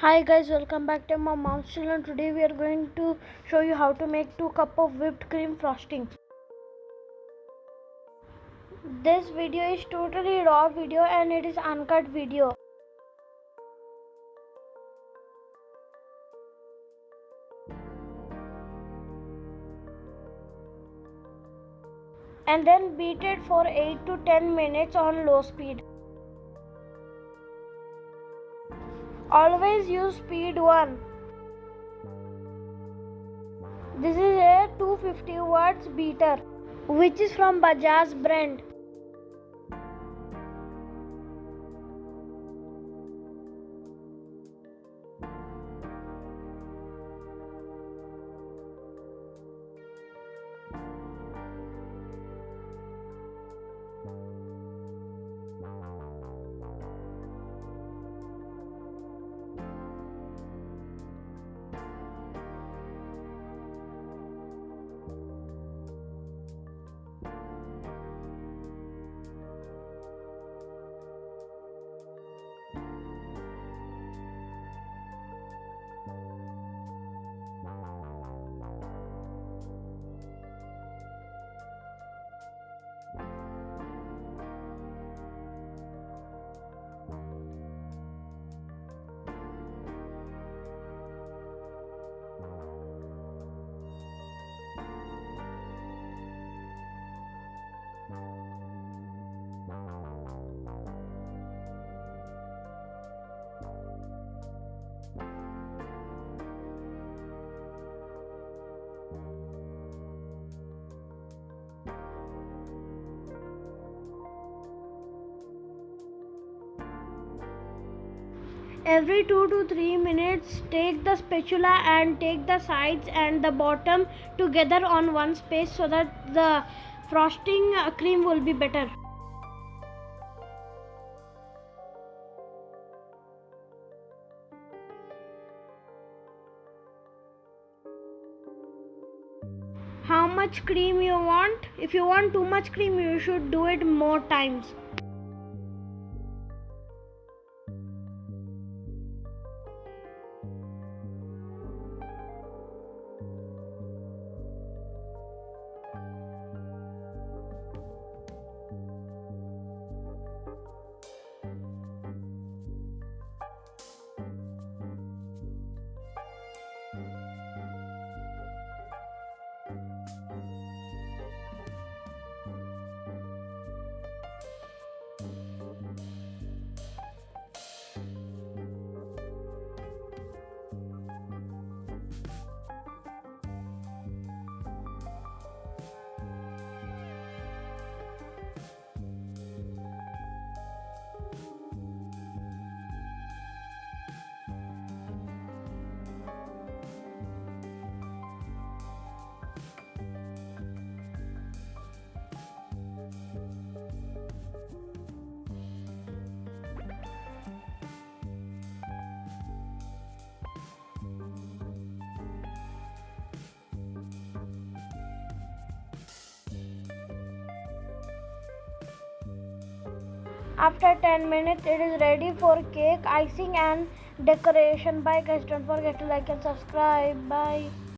Hi guys, welcome back to my mom's channel. Today we are going to show you how to make 2 cups of whipped cream frosting. This video is totally raw video and it is uncut video. And then beat it for 8 to 10 minutes on low speed. Always use speed 1. This is a 250 watts beater which is from Bajaj brand. Every 2 to 3 minutes, take the spatula and take the sides and the bottom together on one space so that the frosting cream will be better. How much cream you want? If you want too much cream, you should do it more times. After 10 minutes, it is ready for cake, icing and decoration. Bye guys, don't forget to like and subscribe. Bye.